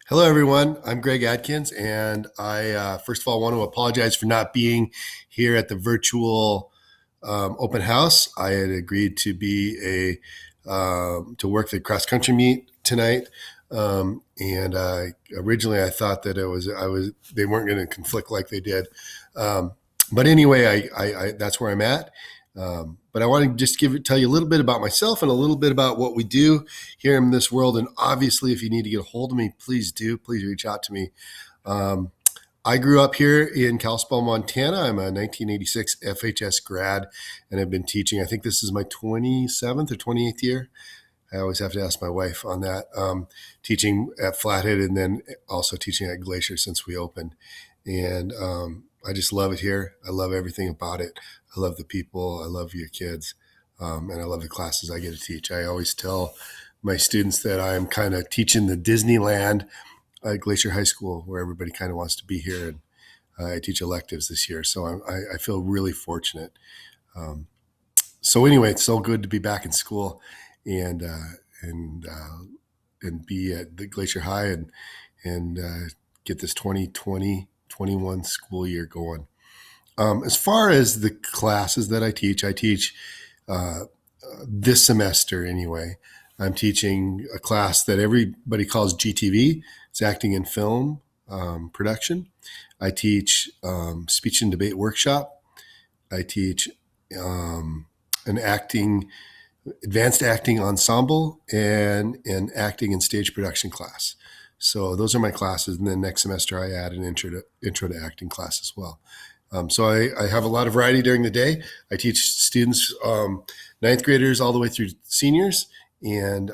Hello, everyone. I'm Greg Adkins, and I first of all want to apologize for not being here at the virtual open house. I had agreed to be to work the cross country meet tonight, and originally I thought that they weren't going to conflict like they did. Um, but anyway, that's where I'm at. But I want to just tell you a little bit about myself and a little bit about what we do here in this world. And obviously, if you need to get a hold of me, please do. Please reach out to me. Um, I grew up here in Kalispell, Montana. I'm a 1986 FHS grad, and I've been teaching. I think this is my 27th or 28th year. I always have to ask my wife on that. Teaching at Flathead and then also teaching at Glacier since we opened. And I just love it here. I love everything about it. I love the people. I love your kids. And I love the classes I get to teach. I always tell my students that I'm kind of teaching the Disneyland at Glacier High School, where everybody kind of wants to be here. And I teach electives this year. So I feel really fortunate. So anyway, it's so good to be back in school and be at the Glacier High and get this 2020-21 school year going. As far as the classes that I teach this semester anyway. I'm teaching a class that everybody calls GTV. It's acting in film production. I teach speech and debate workshop. I teach an advanced acting ensemble and an acting and stage production class. So those are my classes. And then next semester I add an intro to acting class as well. So I have a lot of variety during the day. I teach students, ninth graders all the way through seniors, and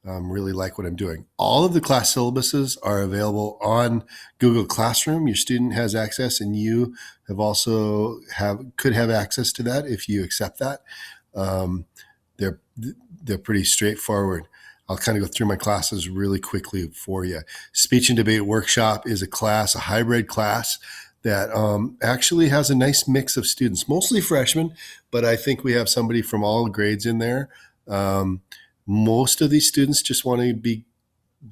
really like what I'm doing. All of the class syllabuses are available on Google Classroom. Your student has access, and you could have access to that if you accept that. They're pretty straightforward. I'll kind of go through my classes really quickly for you. Speech and debate workshop is a hybrid class that actually has a nice mix of students, mostly freshmen, but I think we have somebody from all grades in there. Most of these students just want to be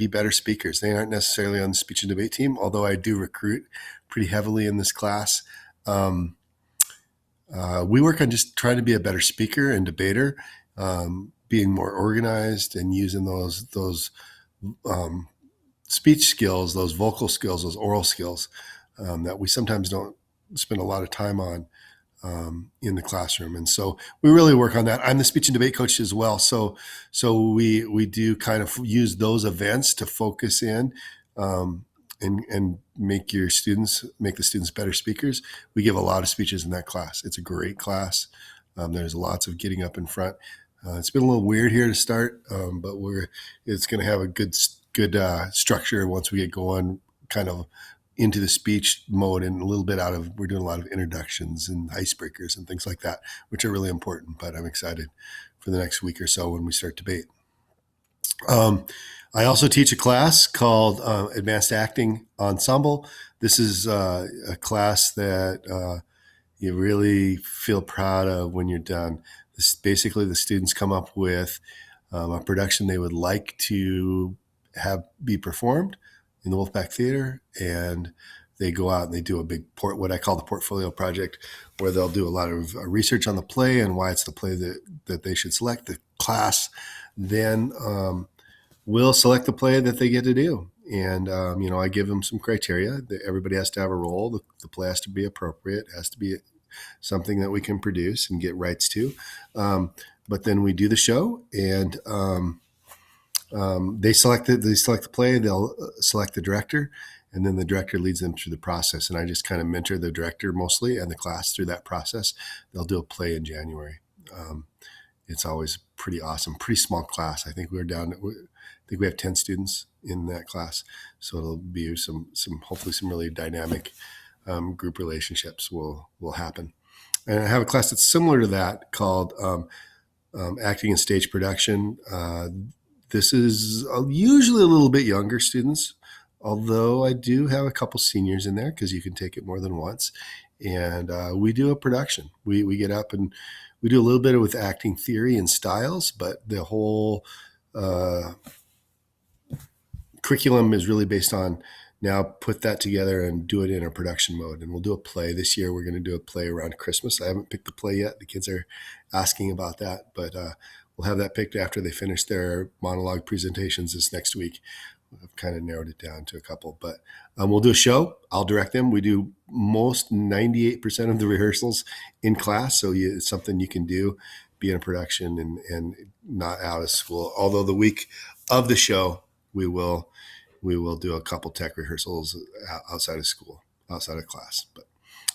better speakers. They aren't necessarily on the speech and debate team, although I do recruit pretty heavily in this class. We work on just trying to be a better speaker and debater, being more organized and using those speech skills, those vocal skills, those oral skills that we sometimes don't spend a lot of time on in the classroom. And so we really work on that. I'm the speech and debate coach as well. So we do kind of use those events to focus in and make the students better speakers. We give a lot of speeches in that class. It's a great class. There's lots of getting up in front. It's been a little weird here to start, but it's going to have a good structure once we get going, kind of into the speech mode and we're doing a lot of introductions and icebreakers and things like that, which are really important. But I'm excited for the next week or so when we start debate. I also teach a class called Advanced Acting Ensemble. This is a class that you really feel proud of when you're done. Basically, the students come up with a production they would like to have be performed in the Wolfpack Theater, and they go out and they do a big what I call the portfolio project, where they'll do a lot of research on the play and why it's the play that they should select. The class then will select the play that they get to do. And, I give them some criteria. Everybody has to have a role. The play has to be appropriate, has to be something that we can produce and get rights to. But then we do the show, and they select the play. They'll select the director, and then the director leads them through the process. And I just kind of mentor the director mostly and the class through that process. They'll do a play in January. It's always pretty awesome, pretty small class. I think we have 10 students in that class. So it'll be hopefully some really dynamic group relationships will happen. And I have a class that's similar to that called Acting and Stage Production. This is usually a little bit younger students, although I do have a couple seniors in there because you can take it more than once. And we do a production. We get up and we do a little bit with acting theory and styles, but the whole curriculum is really based on now put that together and do it in a production mode. And we'll do a play this year. We're going to do a play around Christmas. I haven't picked the play yet. The kids are asking about that, but we'll have that picked after they finish their monologue presentations this next week. I've kind of narrowed it down to a couple, but we'll do a show. I'll direct them. We do most 98% of the rehearsals in class. So it's something you can do, be in a production and not out of school. Although the week of the show, we will do a couple tech rehearsals outside of school, outside of class. But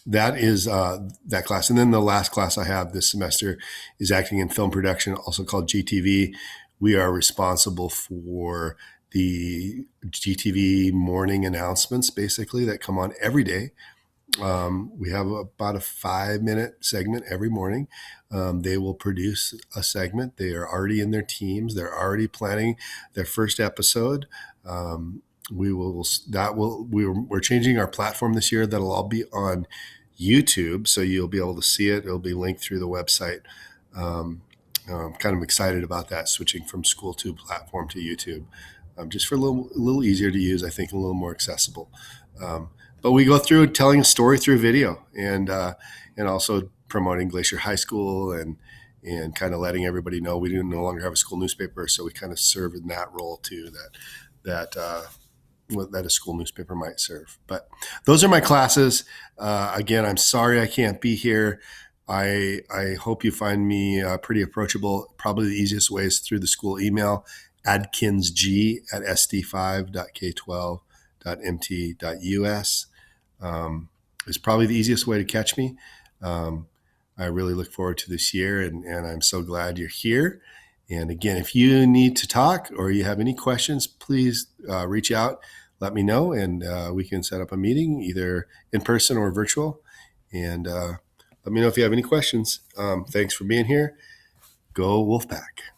that is that class. And then the last class I have this semester is acting in film production, also called GTV. We are responsible for the GTV morning announcements, basically, that come on every day. We have about a 5-minute segment every morning. They will produce a segment. They are already in their teams. They're already planning their first episode. We're changing our platform this year. That'll all be on YouTube, so you'll be able to see it. It'll be linked through the website. I'm kind of excited about that, switching from School Tube platform to YouTube, just for a little easier to use, I think, a little more accessible. But we go through telling a story through video, and also promoting Glacier High School and kind of letting everybody know we no longer have a school newspaper, so we kind of serve in that role too, that a school newspaper might serve. But those are my classes. Again, I'm sorry I can't be here. I hope you find me pretty approachable. Probably the easiest way is through the school email, adkinsg@sd5.k12.mt.us. Is probably the easiest way to catch me. I really look forward to this year, and I'm so glad you're here. And again, if you need to talk or you have any questions, please reach out, let me know, and we can set up a meeting either in person or virtual. And let me know if you have any questions. Thanks for being here. Go Wolfpack.